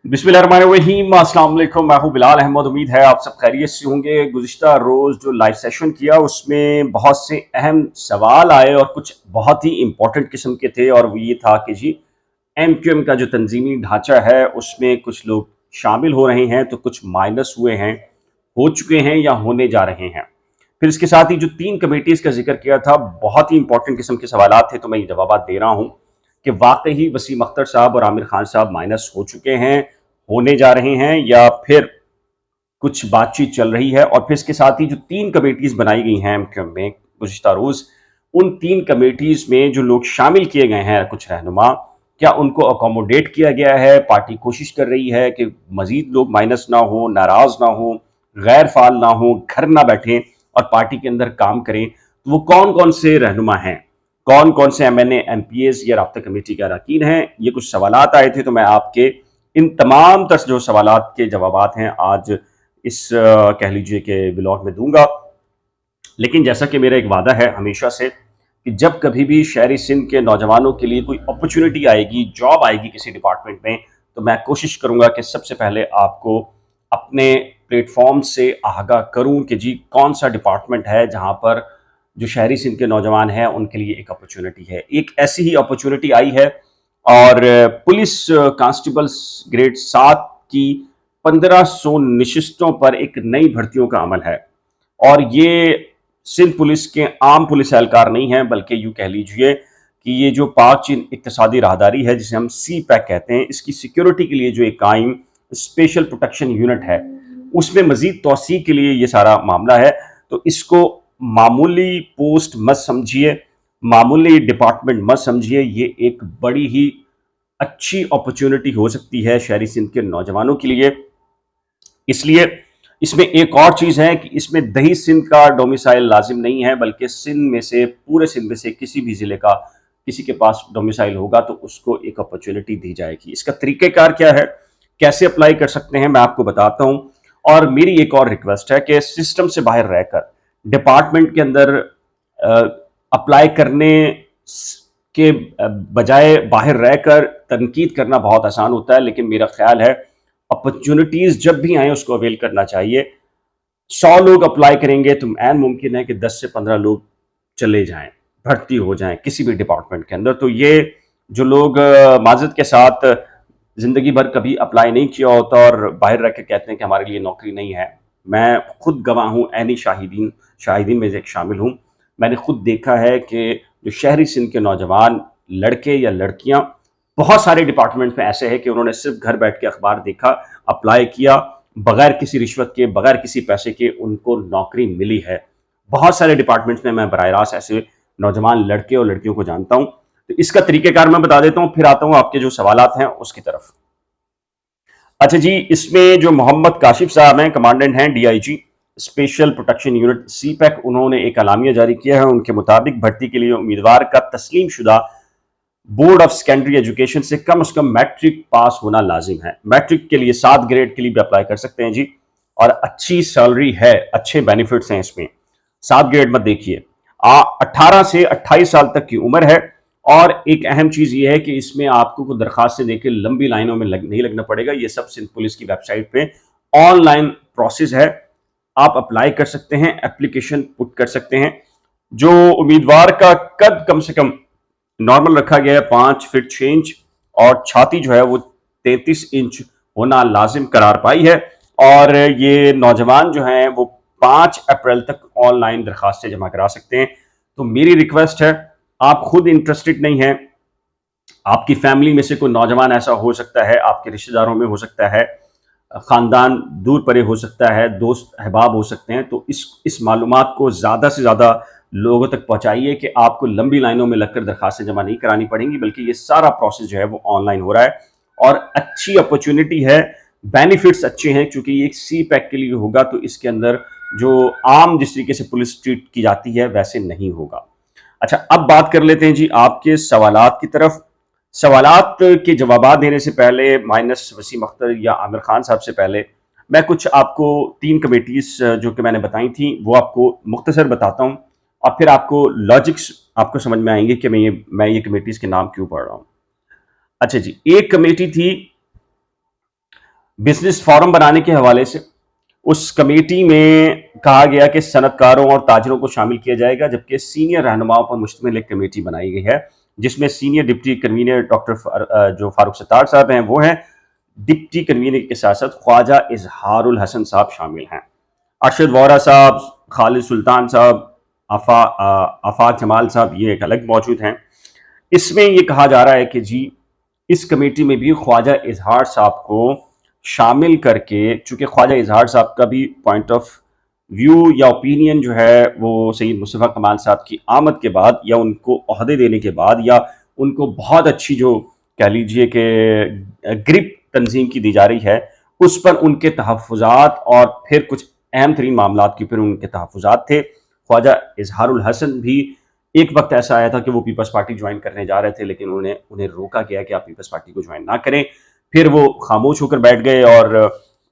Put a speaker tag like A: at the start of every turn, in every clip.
A: बिस्मिल्लाहिर्रहमानिर्रहीम, अस्सलाम वालेकुम। मैं हूं बिलाल अहमद। उम्मीद है आप सब खैरियत से होंगे। गुज़िश्ता रोज़ जो लाइव सेशन किया उसमें बहुत से अहम सवाल आए और कुछ बहुत ही इंपॉर्टेंट किस्म के थे, और वो ये था कि जी एमक्यूएम का जो तंजीमी ढांचा है उसमें कुछ लोग शामिल हो रहे हैं, तो कुछ माइनस हुए हैं, हो चुके हैं या होने जा रहे हैं। फिर इसके साथ ही जो 3 कमेटीज़ का ज़िक्र किया था, बहुत ही इंपॉर्टेंट किस्म के सवालात थे, तो मैं ये जवाबात दे रहा हूँ कि वाक़ई ही वसीम अख्तर साहब और आमिर खान साहब माइनस हो चुके हैं, होने जा रहे हैं, या फिर कुछ बातचीत चल रही है। और फिर इसके साथ ही जो 3 कमेटीज़ बनाई गई हैं एमक्यूएम में गुज़िश्ता रोज़, उन 3 कमेटीज़ में जो लोग शामिल किए गए हैं कुछ रहनुमा, क्या उनको अकोमोडेट किया गया है? पार्टी कोशिश कर रही है कि मज़ीद लोग माइनस ना हो, नाराज़ ना हो, गैर फ़ाल ना हो, घर ना बैठें और पार्टी के अंदर काम करें। तो वो कौन-कौन से रहनुमा हैं? कौन-कौन से एमएनए, एमपीएस या राब्ता कमेटी के अरकान हैं? ये कुछ सवालात आए थे, तो मैं आपके इन तमाम तर जो सवालात के जवाबात हैं आज इस कह लीजिए कि ब्लॉग में दूंगा। लेकिन जैसा कि मेरा एक वादा है हमेशा से कि जब कभी भी शहरी सिंध के नौजवानों के लिए कोई अपॉर्चुनिटी आएगी, जॉब आएगी किसी डिपार्टमेंट में, तो मैं कोशिश करूंगा कि सबसे पहले आपको अपने प्लेटफॉर्म से आगाह करूं कि जी कौन सा डिपार्टमेंट है जहां पर जो शहरी सिंध के नौजवान हैं उनके लिए एक अपॉर्चुनिटी है। एक ऐसी ही अपॉर्चुनिटी आई है, और पुलिस कांस्टेबल्स ग्रेड 7 की 1500 नशिस्तों पर एक नई भर्तियों का अमल है। और ये सिंध पुलिस के आम पुलिस एहलकार नहीं हैं, बल्कि यूँ कह लीजिए कि ये जो पाक चीन इक्तसादी राहदारी है, जिसे हम सी पैक कहते हैं, इसकी सिक्योरिटी के लिए जो एक कायम स्पेशल प्रोटेक्शन यूनिट है, उसमें मजीद तोसी के लिए ये सारा मामला है। तो इसको मामूली पोस्ट मत समझिए, मामूली डिपार्टमेंट मत समझिए, ये एक बड़ी ही अच्छी अपॉर्चुनिटी हो सकती है शहरी सिंध के नौजवानों के लिए। इसलिए इसमें एक और चीज़ है कि इसमें दही सिंध का डोमिसाइल लाजिम नहीं है, बल्कि सिंध में से, पूरे सिंध में से किसी भी ज़िले का किसी के पास डोमिसाइल होगा तो उसको एक अपॉर्चुनिटी दी जाएगी। इसका तरीक़ेकार क्या है, कैसे अप्लाई कर सकते हैं, मैं आपको बताता हूँ। और मेरी एक और रिक्वेस्ट है कि सिस्टम से बाहर रहकर डिपार्टमेंट के अंदर अप्लाई करने के बजाय बाहर रहकर तनकीद करना बहुत आसान होता है, लेकिन मेरा ख्याल है अपॉर्चुनिटीज़ जब भी आए उसको अवेल करना चाहिए। 100 लोग अप्लाई करेंगे तो ऐन मुमकिन है कि 10 से 15 लोग चले जाएं, भर्ती हो जाएं किसी भी डिपार्टमेंट के अंदर। तो ये जो लोग माजरत के साथ ज़िंदगी भर कभी अप्लाई नहीं किया होता और बाहर रह के कहते हैं कि हमारे लिए नौकरी नहीं है, मैं खुद गवाह हूँ, ऐनी शाहिदीन शाहिदीन में से एक शामिल हूँ। मैंने खुद देखा है कि जो शहरी सिंध के नौजवान लड़के या लड़कियाँ, बहुत सारे डिपार्टमेंट में ऐसे हैं कि उन्होंने सिर्फ घर बैठ के अखबार देखा, अप्लाई किया, बगैर किसी रिश्वत के, बगैर किसी पैसे के उनको नौकरी मिली है। बहुत सारे डिपार्टमेंट्स में मैं बराह रास्त ऐसे नौजवान लड़के और लड़कियों को जानता हूँ। तो इसका तरीक़ेकार मैं बता देता हूँ, फिर आता हूँ आपके जो सवालात हैं उसकी तरफ। अच्छा जी, इसमें जो मोहम्मद काशिफ साहब हैं, कमांडेंट हैं डीआईजी स्पेशल प्रोटेक्शन यूनिट सी पैक, उन्होंने एक अलामिया जारी किया है। उनके मुताबिक भर्ती के लिए उम्मीदवार का तस्लीम शुदा बोर्ड ऑफ सेकेंडरी एजुकेशन से कम मैट्रिक पास होना लाजिम है। मैट्रिक के लिए 7 ग्रेड के लिए भी अप्लाई कर सकते हैं जी, और अच्छी सैलरी है, अच्छे बेनिफिट्स हैं इसमें। 7 ग्रेड मत देखिए। 18 से 28 साल तक की उम्र है। और एक अहम चीज़ ये है कि इसमें आपको कोई दरखास्तें देकर लंबी लाइनों में नहीं लगना पड़ेगा। ये सब सिंध पुलिस की वेबसाइट पे ऑनलाइन प्रोसेस है, आप अप्लाई कर सकते हैं, एप्लीकेशन पुट कर सकते हैं। जो उम्मीदवार का कद कम से कम नॉर्मल रखा गया है 5 फीट 6 इंच, और छाती जो है वो 33 इंच होना लाजिम करार पाई है। और ये नौजवान जो हैं वो 5 अप्रैल तक ऑनलाइन दरखास्तें जमा करा सकते हैं। तो मेरी रिक्वेस्ट है, आप खुद इंटरेस्टेड नहीं हैं, आपकी फैमिली में से कोई नौजवान ऐसा हो सकता है, आपके रिश्तेदारों में हो सकता है, ख़ानदान दूर परे हो सकता है, दोस्त अहबाब हो सकते हैं, तो इस मालूमात को ज़्यादा से ज़्यादा लोगों तक पहुँचाइए कि आपको लंबी लाइनों में लगकर दरखास्तें जमा नहीं करानी पड़ेंगी, बल्कि ये सारा प्रोसेस जो है वो ऑनलाइन हो रहा है। और अच्छी अपॉर्चुनिटी है, बेनिफिट्स अच्छे हैं, चूँकि ये एक सी पैक के लिए होगा तो इसके अंदर जो आम जिस तरीके से पुलिस ट्रीट की जाती है वैसे नहीं होगा। अच्छा, अब बात कर लेते हैं जी आपके सवालात की तरफ। सवालात के जवाबात देने से पहले, माइनस वसीम अख्तर या आमिर खान साहब से पहले, मैं कुछ आपको 3 कमेटीज़ जो कि मैंने बताई थी वो आपको मुख्तसर बताता हूँ, और फिर आपको लॉजिक्स आपको समझ में आएंगे कि मैं ये कमेटीज़ के नाम क्यों पढ़ रहा हूँ। अच्छा जी, एक कमेटी थी बिजनेस फोरम बनाने के हवाले से उस कमेटी में कहा गया कि सनतकारों और ताजरों को शामिल किया जाएगा, जबकि सीनियर रहनुमाओं पर मुश्तमिल एक कमेटी बनाई गई है, जिसमें सीनियर डिप्टी कन्वीनर डॉक्टर जो फारूक सत्तार साहब हैं वो हैं। डिप्टी कन्वीनर के साथ साथ ख्वाजा इजहारुल हसन साहब शामिल हैं, अरशद वोरा साहब, खालिद सुल्तान साहब, आफाक जमाल साहब ये एक अलग मौजूद हैं। इसमें ये कहा जा रहा है कि जी इस कमेटी में भी ख्वाजा इजहार साहब को शामिल करके, चूंकि ख्वाजा इजहार साहब का भी पॉइंट ऑफ व्यू या ओपिनियन जो है वो सैयद मुस्तफ़ा कमाल साहब की आमद के बाद या उनको ओहदे देने के बाद या उनको बहुत अच्छी जो कह लीजिए कि ग्रिप तंजीम की दी जा रही है उस पर उनके तहफ़्फ़ुज़ात और फिर कुछ अहम तरीन मामला के ऊपर उनके तहफ़्फ़ुज़ात थे। ख्वाजा इजहारुल हसन भी एक वक्त ऐसा आया था कि वो पीपल्स पार्टी ज्वाइन करने जा रहे थे, लेकिन उन्हें रोका गया कि आप पीपल्स पार्टी को ज्वाइन ना करें। फिर वो खामोश होकर बैठ गए और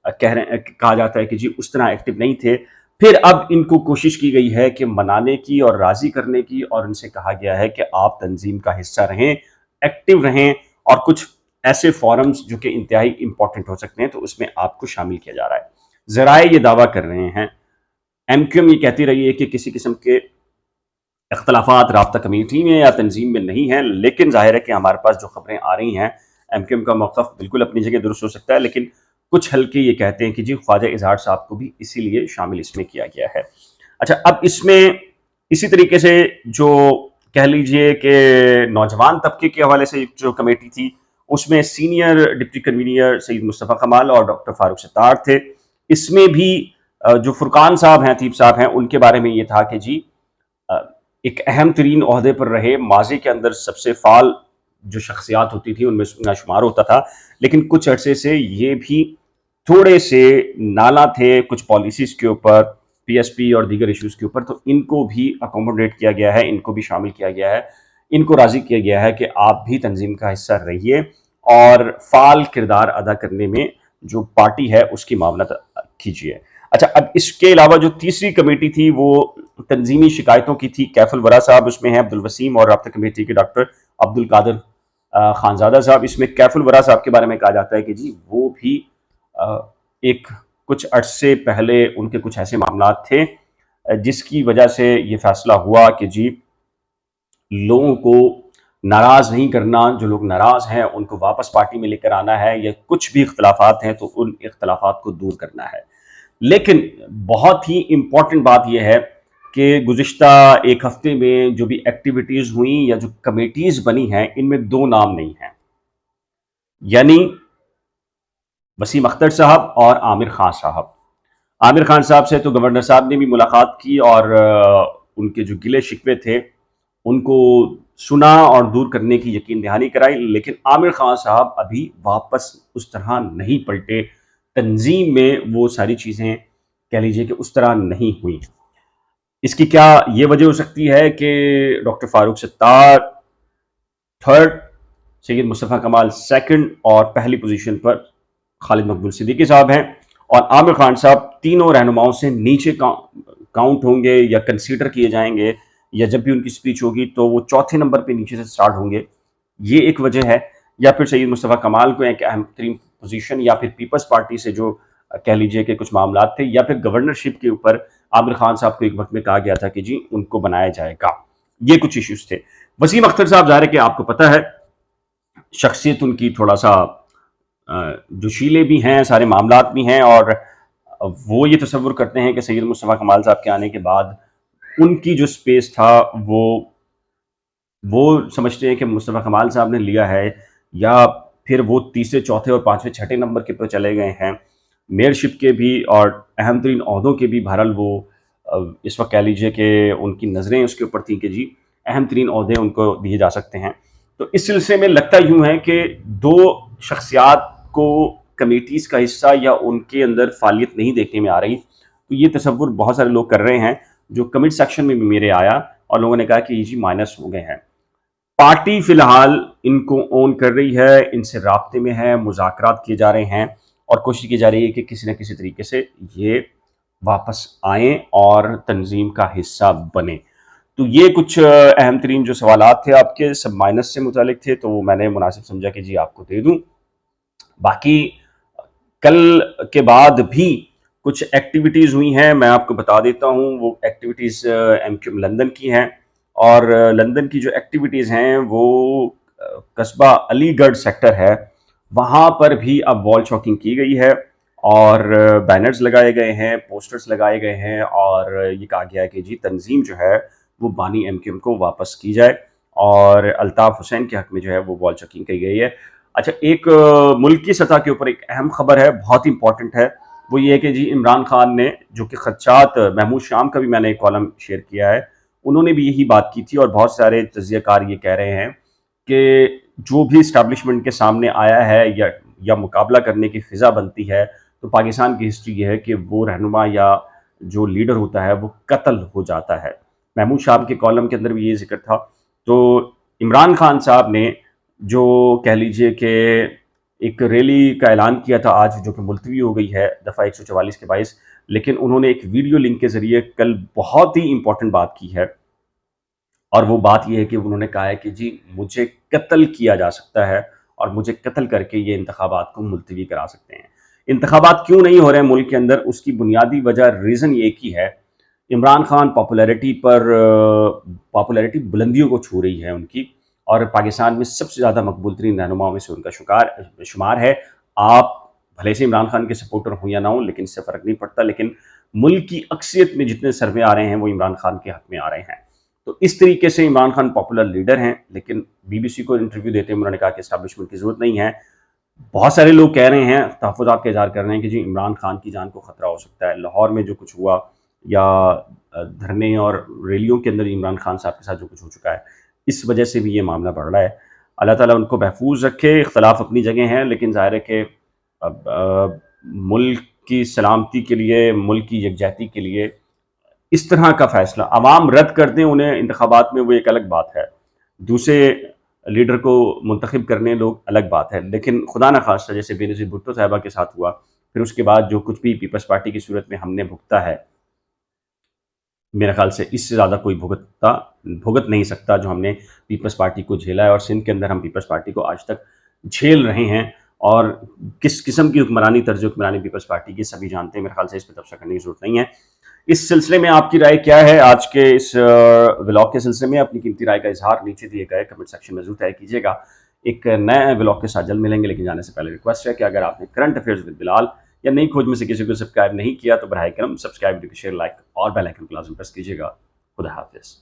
A: कहा जाता है कि जी उस तरह एक्टिव नहीं थे। फिर अब इनको कोशिश की गई है कि मनाने की और राज़ी करने की, और इनसे कहा गया है कि आप तंजीम का हिस्सा रहें, एक्टिव रहें, और कुछ ऐसे फोरम्स जो कि इंतहाई इंपॉर्टेंट हो सकते हैं तो उसमें आपको शामिल किया जा रहा है। ज़राए ये दावा कर रहे हैं, MQM ये कहती रही है कि किसी किस्म के इख्तलाफात राब्ता कमेटी में या तंजीम में नहीं है, लेकिन जाहिर है कि हमारे पास जो खबरें आ रही हैं, MQM का मौक़िफ़ बिल्कुल अपनी जगह दुरुस्त हो सकता है, लेकिन कुछ हल्के ये कहते हैं कि जी ख्वाजा इजहार साहब को भी इसीलिए शामिल इसमें किया गया है। अच्छा, अब इसमें इसी तरीके से जो कह लीजिए कि नौजवान तबके के हवाले से जो कमेटी थी उसमें senior deputy convener Syed Mustafa कमाल और डॉक्टर फारूक सत्तार थे। इसमें भी जो फुरकान साहब हैं, अतीब साहब हैं, उनके बारे में ये था कि जी एक अहम तरीन ओहदे पर रहे, माजी के अंदर सबसे फाल जो शख्सियात होती थी उनमें उनका शुमार होता था, लेकिन कुछ अरसे से ये भी थोड़े से नाला थे कुछ पॉलिसीज़ के ऊपर, PSP और दीगर इश्यूज़ के ऊपर, तो इनको भी अकोमोडेट किया गया है, इनको भी शामिल किया गया है, इनको राज़ी किया गया है कि आप भी तंजीम का हिस्सा रहिए और फ़ाल किरदार अदा करने में जो पार्टी है उसकी मामलत कीजिए। अच्छा, अब इसके अलावा जो तीसरी कमेटी थी वो तंजीमी शिकायतों की थी। कैफुल वरा साहब उसमें हैं, अब्दुल वसीम, और राब्ता कमेटी के डॉक्टर अब्दुल कादिर खानजादा साहब। इसमें कैफुल वरा साहब के बारे में कहा जाता है कि जी वो भी एक कुछ अरसे पहले उनके कुछ ऐसे मामला थे जिसकी वजह से ये फैसला हुआ कि जी लोगों को नाराज़ नहीं करना, जो लोग नाराज़ हैं उनको वापस पार्टी में लेकर आना है, या कुछ भी इख्तलाफात हैं तो उन इख्तलाफात को दूर करना है। लेकिन बहुत ही इम्पॉर्टेंट बात यह है कि गुज़िश्ता एक हफ्ते में जो भी एक्टिविटीज़ हुई या जो कमेटीज़ बनी हैं इनमें दो नाम नहीं हैं, यानी वसीम अख्तर साहब और आमिर खान साहब। आमिर खान साहब से तो गवर्नर साहब ने भी मुलाकात की और उनके जो गिले शिकवे थे उनको सुना और दूर करने की यकीन दहानी कराई, लेकिन आमिर खान साहब अभी वापस उस तरह नहीं पलटे। तंजीम में वो सारी चीज़ें कह लीजिए कि उस तरह नहीं हुई। इसकी क्या ये वजह हो सकती है कि डॉक्टर फारूक सत्तार थर्ड, सैयद मुस्तफ़ा कमाल सेकंड, और पहली पोजीशन पर खालिद मकबूल सिद्दीकी साहब हैं, और आमिर खान साहब तीनों रहनुमाओं से नीचे काउंट होंगे या कंसीडर किए जाएंगे, या जब भी उनकी स्पीच होगी तो वो चौथे नंबर पे नीचे से स्टार्ट होंगे। ये एक वजह है। या फिर सैयद मुस्तफ़ा कमाल को एक अहम तरीन पोजीशन, या फिर पीपल्स पार्टी से जो कह लीजिए कि कुछ मामला थे, या फिर गवर्नरशिप के ऊपर आमिर खान साहब को एक वक्त में कहा गया था कि जी उनको बनाया जाएगा। ये कुछ इश्यूज थे। वसीम अख्तर साहब ज़ाहिर है कि आपको पता है शख्सियत उनकी थोड़ा सा जोशीले भी हैं, सारे मामलात भी हैं, और वो ये तसव्वुर करते हैं कि सैयद मुस्तफ़ा कमाल साहब के आने के बाद उनकी जो स्पेस था वो समझते हैं कि मुस्तफ़ा कमाल साहब ने लिया है, या फिर वो तीसरे, चौथे और पाँचवें, छठे नंबर के पर चले गए हैं। मेयरशिप के भी और अहम तरीन ओहदों के भी बहरहाल वो इस वक्त कह लीजिए कि उनकी नज़रें उसके ऊपर थी कि जी अहम तरीन ओहदे उनको दिए जा सकते हैं। तो इस सिलसिले में लगता यूँ है कि दो शख्सियात को कमेटीज़ का हिस्सा या उनके अंदर फ़ालियत नहीं देखने में आ रही। तो ये तसव्वुर बहुत सारे लोग कर रहे हैं, जो कमेंट सेक्शन में भी मेरे आया, और लोगों ने कहा कि ये जी माइनस हो गए हैं। पार्टी फ़िलहाल इनको ओन कर रही है, इनसे राब्ते में है, मुज़ाकरात किए जा रहे हैं, और कोशिश की जा रही है कि किसी न किसी तरीके से ये वापस आएँ और तंजीम का हिस्सा बने। तो ये कुछ अहम तरीन जो सवालात थे आपके, सब माइनस से मुतालिक थे, तो मैंने मुनासिब समझा कि जी आपको दे दूँ। बाकी कल के बाद भी कुछ एक्टिविटीज़ हुई हैं, मैं आपको बता देता हूँ। वो एक्टिविटीज़ एमक्यूएम लंदन की हैं और लंदन की जो एक्टिविटीज़ हैं वो कस्बा अलीगढ़ सेक्टर है, वहाँ पर भी अब वॉल चॉकिंग की गई है और बैनर्स लगाए गए हैं, पोस्टर्स लगाए गए हैं और ये कहा गया है कि जी तंजीम जो है वो बानी एमक्यूएम को वापस की जाए और अल्ताफ़ हुसैन के हक में जो है वो वॉल चॉकिंग की गई है। अच्छा, एक मुल्क की सतह के ऊपर एक अहम खबर है, बहुत इंपॉर्टेंट है। वो ये है कि जी इमरान खान ने, जो कि खदशात महमूद शाम का भी मैंने एक कॉलम शेयर किया है, उन्होंने भी यही बात की थी और बहुत सारे तज्ज़ियाकार ये कह रहे हैं कि जो भी इस्टेब्लिशमेंट के सामने आया है या मुकाबला करने की फ़िज़ा बनती है, तो पाकिस्तान की हिस्ट्री ये है कि वो रहनुमा या जो लीडर होता है वो कत्ल हो जाता है। महमूद शाम के कॉलम के अंदर भी ये ज़िक्र था। तो इमरान खान साहब ने जो कह लीजिए कि एक रैली का ऐलान किया था आज, जो कि मुलतवी हो गई है दफ़ा 144 के बाइस, लेकिन उन्होंने एक वीडियो लिंक के ज़रिए कल बहुत ही इम्पोर्टेंट बात की है और वो बात ये है कि उन्होंने कहा है कि जी मुझे कत्ल किया जा सकता है और मुझे कत्ल करके ये इंतखाबात को मुलतवी करा सकते हैं। इंतखाबात क्यों नहीं हो रहे हैं मुल्क के अंदर, उसकी बुनियादी वजह, रीज़न ये की है, इमरान खान पॉपुलैरिटी बुलंदियों को छू रही है उनकी और पाकिस्तान में सबसे ज़्यादा मकबूल तरीन रहनुमाओं में से उनका शुमार है। आप भले से इमरान खान के सपोर्टर हों या ना हों, लेकिन इससे फ़र्क नहीं पड़ता, लेकिन मुल्क की अक्सरियत में जितने सर्वे आ रहे हैं वो इमरान खान के हक में आ रहे हैं। तो इस तरीके से इमरान खान पॉपुलर लीडर हैं, लेकिन बीबीसी को इंटरव्यू देते हुए उन्होंने कहा कि एस्टैब्लिशमेंट की ज़रूरत नहीं है। बहुत सारे लोग कह रहे हैं, तहफ़्फ़ुज़ात का इज़हार कर रहे हैं कि जी इमरान खान की जान को ख़तरा हो सकता है। लाहौर में जो कुछ हुआ या धरने और रैलियों के अंदर इमरान खान साहब के साथ जो कुछ हो चुका है, इस वजह से भी ये मामला बढ़ रहा है। अल्लाह ताला उनको महफूज रखे। इख्तलाफ अपनी जगह हैं, लेकिन ज़ाहिर है कि अब मुल्क की सलामती के लिए, मुल्क की यकजहती के लिए इस तरह का फ़ैसला अवाम रद्द कर दें उन्हें इंतखाबात में, वो एक अलग बात है। दूसरे लीडर को मुंतखब करने लोग, अलग बात है। लेकिन खुदा न खास्ता जैसे बेनज़ीर भुट्टो साहिबा के साथ हुआ, फिर उसके बाद जो कुछ भी पीपल्स पार्टी की सूरत में हमने भुगता है, मेरे ख़्याल से इससे ज़्यादा कोई भुगत नहीं सकता जो हमने पीपल्स पार्टी को झेला है और सिंध के अंदर हम पीपल्स पार्टी को आज तक झेल रहे हैं और किस किस्म की हुक्मरानी, तर्ज हुक्मरानी पीपल्स पार्टी की सभी जानते हैं। मेरे ख़्याल से इस पे तबसरा करने की ज़रूरत नहीं है। इस सिलसिले में आपकी राय क्या है? आज के इस व्लॉग के सिलसिले में अपनी कीमती राय का इज़हार नीचे दिए गए कमेंट सेक्शन में ज़रूर तय कीजिएगा। एक नए व्लॉग के साथ जल्द मिलेंगे, लेकिन जाने से पहले रिक्वेस्ट है कि अगर आपने करंट अफेयर्स विद बिलाल या नई खोज में से किसी को सब्सक्राइब नहीं किया तो बराए करम सब्सक्राइब, शेयर, लाइक और बेल आइकन को लाज़िम प्रेस कीजिएगा। खुदा हाफ़िज़।